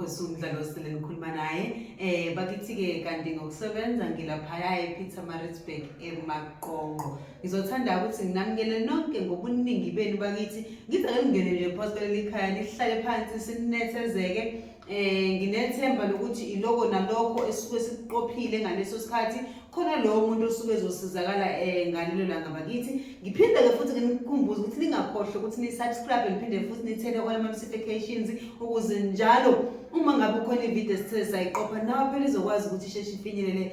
Makhosi umdlalo osele nikhuluma naye bakithi-ke kanti ngokusebenza ngilaphaya ePietermaritzburg eMaqonqo. Ngizothanda ukuthi nginamukele nonke ngobuningi benu bakithi ngize ngingene nje phakathi kwaleli khaya nihlale phansi sinethezeke. Nginethemba lokuthi iloko nalokho esisuke sikuqophile ngaleso sikhathi khona lowo muntu osuke ezosizakala ngalelo langa bakithi. Ngiphinde ke futhi nginikhumbuze ukuthi ningakhohlwa ukuthi ni-subscribe niphinde futhi nithele all ama-notifications ukuze njalo uma ngabe ukhona ivideo esithe sayiqopha nawe phela izokwazi ukuthi isheshe ifinyelele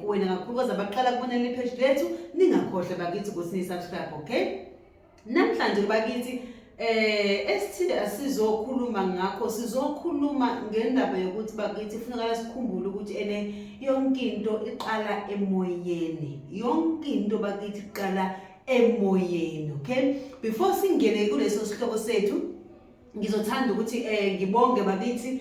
kuwena, kakhulukazi abaqala kubonela ipage lethu. Ningakhohlwa bakithi ukuthi ni-subscribe, okay? Namhlanje bakithi esithile asizokhuluma ngakho, sizokhuluma ngendaba yokuthi bakithi kufuneka sikhumbule ukuthi yonke into iqala emoyeni. Yonke into bakithi iqala emoyeni, okay? Before singene kuleso sihloko sethu ngizothanda ukuthi ngibonge bakithi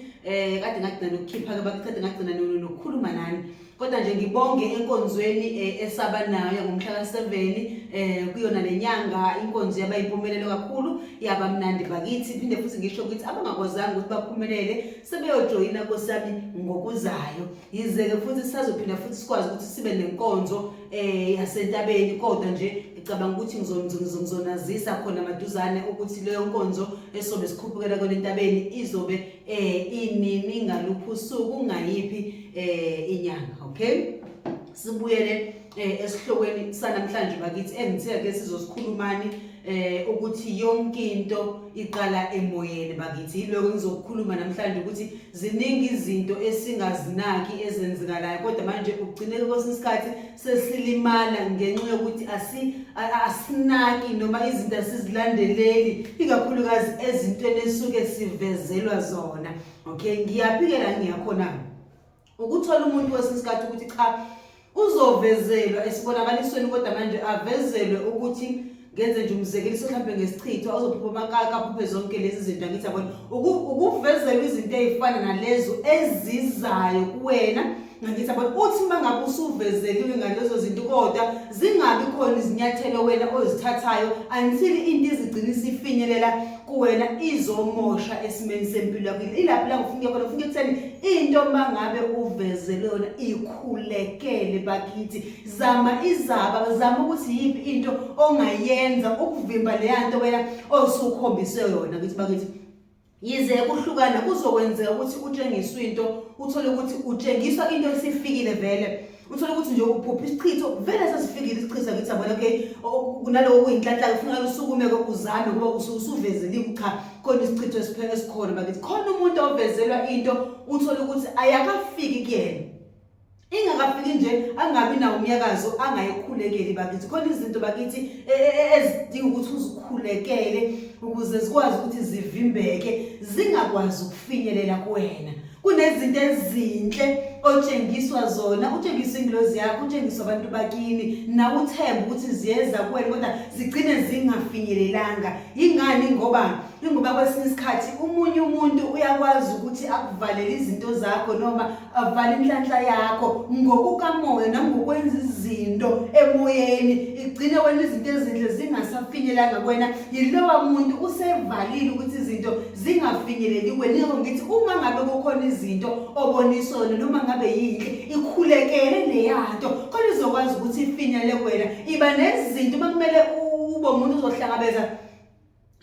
kade ngagcina nokukhipha ke bakithi, kade ngagcina nokukhuluma nani, kodwa nje ngibonge enkonzweni esaba nayo ngomhla ka7 kuyona lenyanga. Inkonzo yaba impumelelo kakhulu, yaba mnandi bakithi. Phinde futhi ngisho ukuthi abangakwazanga ukuthi baphumelele sebeyojoyina kosami ngokuzayo. Yize ke futhi sisazophinda futhi sikwazi ukuthi sibe nenkonzo yasentabeni, kodwa nje ngicabanga ukuthi ngizonazisa khona maduzane ukuthi leyo nkonzo esobe sikhuphukela kona entabeni izobe inini ngaluphi usuku ngayiphi inyanga, okay? Sibuyele esihlokweni sanamhlanje bakithi engithe ke sizosikhulumani ukuthi yonke into iqala emoyeni bakithi. Yiloko ngizokukhuluma namhlanje ukuthi ziningi izinto esingazinaki ezenzekalayo, kodwa manje ugcineke kwesinye isikhathi sesilimala ngenxa yokuthi asinaki noma izinto asizilandeleli, ikakhulukazi ezintweni esuke sivezelwa zona, okay? Ngiyaphikela ngiyakhona ukuthola umuntu kwesinye isikhathi ukuthi cha uzovezelwa esibonakalisweni, kodwa manje avezelwe ukuthi ngenze nje umzekeliso mhlawumbe ngesichitho azophupha amakaka aphuphe zonke lezi zinto. Angithi yabona ukuvezelwa izinto ezifana nalezo ezizayo kuwena. Ngithi yabona uthi mangabe usuvezeliwe ngalezo zinto kodwa zingabi khona izinyathelo wena ozithathayo until into izigcina isifinyelela kuwena, izomosha esimeni sempilo yakho. Ilapho la ngifike khona, ngifike ekutheni into mangabe uvezele yona ikhulekele bakithi. Zama izaba, zama ukuthi yipi into ongayenza ukuvimba leyanto wena osukhombiswe yona kithi bakithi. Yize kuhlukana kuzokwenzeka ukuthi utshengiswe into, uthole ukuthi utshengiswa into esifikile vele, uthole ukuthi nje uphupha isichitho vele sesifikile isichitho. Ngithi yabona, okay, kunaloko kuyinhlanhla kufuneka usukumeke uzame ngoba usuvezeliwe cha khona isichitho esikhona bakithi. Khona umuntu ovezelwa into uthole ukuthi ayakafiki kuyena, ingakafiki nje angabi nawo umyakazo angayikhulekeli bakithi. Khona izinto bakithi ezidinga ukuthi uzikhulekele ukuze zikwazi ukuthi zivimbeke zingakwazi ukufinyelela kuwena. Kunezinto ezinhle otshengiswa zona, utshengiswa ingilozi yakho, utshengiswa abantu bakini, na uthemba ukuthi ziyeza kuwena kodwa zigcine zingafinyelelanga. Yingani? Ngoba kwesinye isikhathi umunye umuntu uyakwazi ukuthi akuvalele izinto zakho noma avale inhlanhla yakho ngokukamoya nangokwenza izinto emoyeni, igcine wena izinto ezinhle zingasafinyelanga kuwena. Yilowa muntu usevalile ukuthi izinto zingafinyeleli kuwena. Yingakho ngithi uma ngabe kukhona izinto oboniswa noma ngabe yinhle, ikhulekele leyanto khona izokwazi ukuthi ifinyelele kuwena. Iba nezinto makumele ube umuntu uzohlangabeza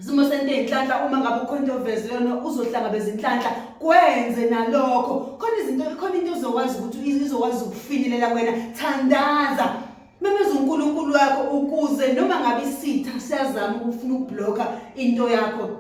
isimo sento eyinhlanhla. Uma ngabe ukhona into ovezelwe uzohlangabeza inhlanhla, kwenze nalokho. Khona into uzokwazi ukuthi izokwazi ukufinyelela kuwena. Thandaza, memeza uNkulunkulu wakho ukuze noma ngabe isitha siyazama ukufuna ukubloka into yakho,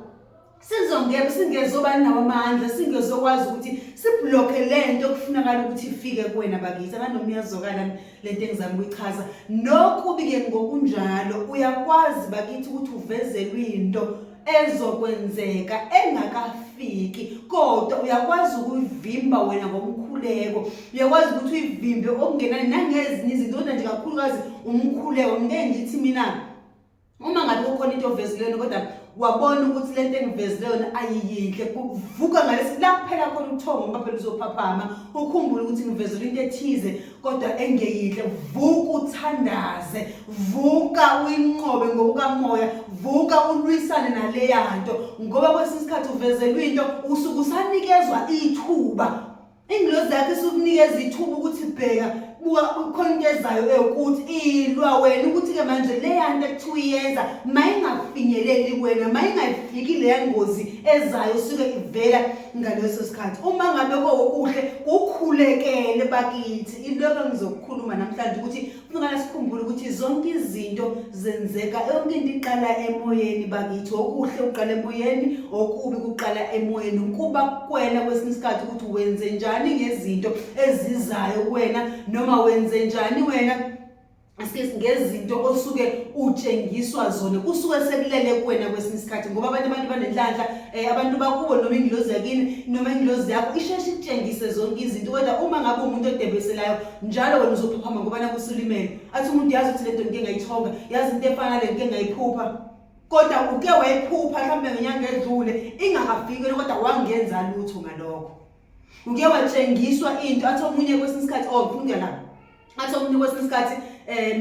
singezoba nawo amandla, singezokwazi ukuthi sibloke lento kufunakala ukuthi ifike kuwena bakithi. Abanoma iyazokala lento engizama ukuyichaza. Nokubi-ke ngokunjalo uyakwazi bakithi ukuthi uvezelwe into ezokwenzeka engakafiki, kodwa uyakwazi ukuyivimba wena ngomkhuleko. Uyakwazi ukuthi uyivimbe okungenani nangezinye izinto, kodwa nje kakhulukazi umkhuleko. Ngeke ngithi mina uma ngabe ukhona into ovezelweni kodwa wabona ukuthi lento engivezile yona ayiyinhle kuvuka ngalesi la kuphela khona uthongo ngaphela uzophaphama ukhumbule ukuthi ngivezile into ethize kodwa engeyinhle vuka uthandaze vuka uyinqobe ngokukamoya vuka ulwisane naleya nto ngoba kwesinye isikhathi uvezelwe into usuke usanikezwa ithuba ingilozi yakhe isukunikeza ithuba ukuthi bheka buka khona into ezayo ukuthi ilwa wena ukuthi ke manje le yanto ekuthiwa uyenza mayingafinyeleli kuwena mayingayifiki le ngozi ezayo suke ivela ngaleso sikhathi uma ngabe kokuhle kukhulekele bakithi iloko engizokukhuluma namhlanje ukuthi kufanele sikhumbule ukuthi zonke izinto zenzeka yonke into iqala emoyeni bakithi okuhle uqala emoyeni okubi kuqala emoyeni kuba kuwena kwesinye isikhathi ukuthi wenze njani ngezinto ezizayo kuwena noma wenze njani wena ngezinto osuke utshengiswa zona kusuke sekulele kuwena kwesinye isikhathi ngoba abantu banenhlanhla abantu bakubo noma ingilozi yakini noma ingilozi yakho isheshe ikutshengise zonke izinto kodwa uma ngabe umuntu odebeselayo njalo wena uzophaphama ngoba nakusulimele athi umuntu yazi ukuthi lento ngeke ngayithonga yazi into efana le ngeke ngayiphupha kodwa uke wayiphupha mhlawumbe ngenyanga edlule ingakafiki kodwa wangenza lutho ngalokho uke watshengiswa into athi omunye kwesinye isikhathi ufunda la athi omunye kwesinye isikhathi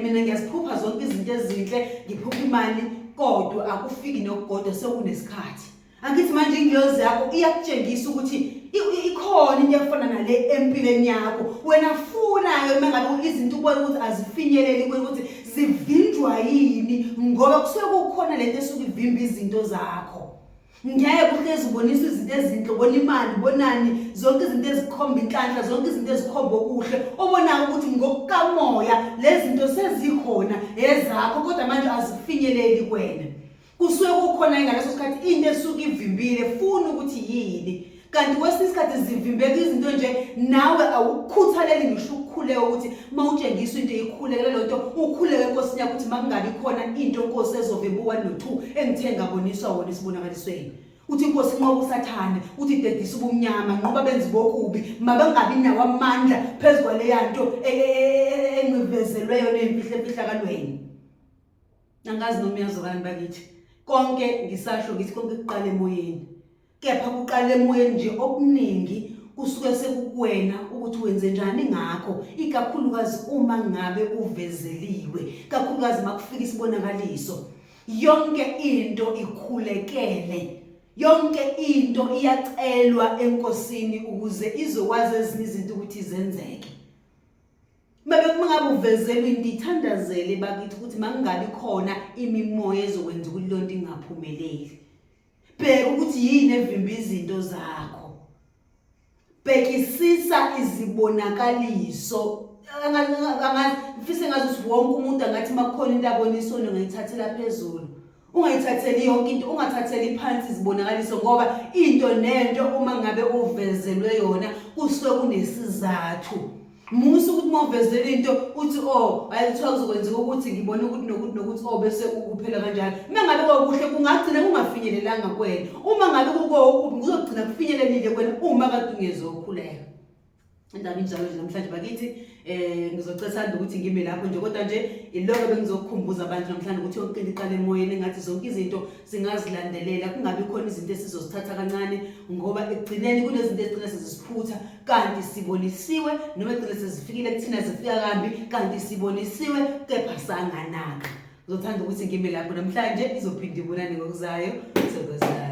mina ngiyaziphupha zonke izinto ezinhle ngiphupha imali kodwa akufiki nokugodwa sekunesikhathi angithi manje ingilozi yakho iyakutshengisa ukuthi ikhona into efana nale empilweni yakho wena funayo mangabe izinto ubona ukuthi azifinyeleli ukuthi zivinjwa yini ngoba kusuke kukhona lento esuke ivimba izinto zakho ngeke kuhlezi ubonisa izinto ezinhle ubona imali bonani zonke izinto ezikhomba inhlanhla zonke izinto ezikhomba okuhle obona ukuthi ngokukamoya lezi zinto sezikhona ezakho kodwa manje azifinyeleli kuwena kusuke kukhona ngaleso sikhathi into esuke ivimbile funa ukuthi yini kanti kwesinye isikhathi zivimbeka izinto nje nawe awukhuthaleli ngisho ukukhuleka ukuthi mawutshengiswa into eyikhulekela lonto ukhuleke enkosini yakho ukuthi makungabi khona into inkosi ezovimba 1 no 2 engithe ngaboniswa wona isibonakalisweni uthi inkosi inqoba usathane uthi dedisa ubumnyama ngoba benzi bokubi mabangabi nawo amandla phezulu kwaleya nto engivezelweyo nemfihlakalweni angazi noma yazokani bakithi konke ngisasho ngithi konke kuqala emoyeni kepha kuqala emoyeni nje okuningi kusuke sekukuwena ukuthi wenze njani ngakho ikakhulukazi uma ngabe uvezeliwe kakhulukazi makufika isibonakaliso yonke into ikhulekele yonke into iyacelwa enkosini ukuze izokwazi ezinye izinto ukuthi zenzeke mangabe uvezelwe into ithandazele bakithi ukuthi mangabe khona imimoya ezokwenza ukuthi lonto ingaphumeleli bheka ukuthi yini evimba izinto zakho bhekisisa izibonakaliso ngifise ngazi ukuthi wonke umuntu angathi makukhona into abonisona ngayithathela phezulu ungayithatheli yonke into ungathatheli phansi izibonakaliso ngoba into nento uma ngabe uvezelwe yona kusuke kunesizathu musu ukuthi movezela into uthi ayithiwa kuzokwenzeka ukuthi ngibone ukuthi nokuthi bese ukuphela kanjalo mangabe kokuhle kungagcina kungafinyelelanga kuwena uma ngabe kukubi ngizogcina kufinyelelile kuwena uma kade ungezokhuleka indaba injalo nje namhlanje bakithi ngizocela ukuthi ngime lapho nje kodwa nje iloko bengizokukhumbuza abantu namhlanje ukuthi yonke into iqala emoyeni engathi zonke izinto singazilandelela kungabi khona izinto esizozithatha kancane ngoba ekugcineni kunezinto ezigcina sezisiphutha kanti sibonisiwe noma egcina sezifikile kuthina zifika kambi kanti sibonisiwe kepha sanganaka ngizothanda ukuthi ngime lapho namhlanje izophinda ibonane ngokuzayo sokuzana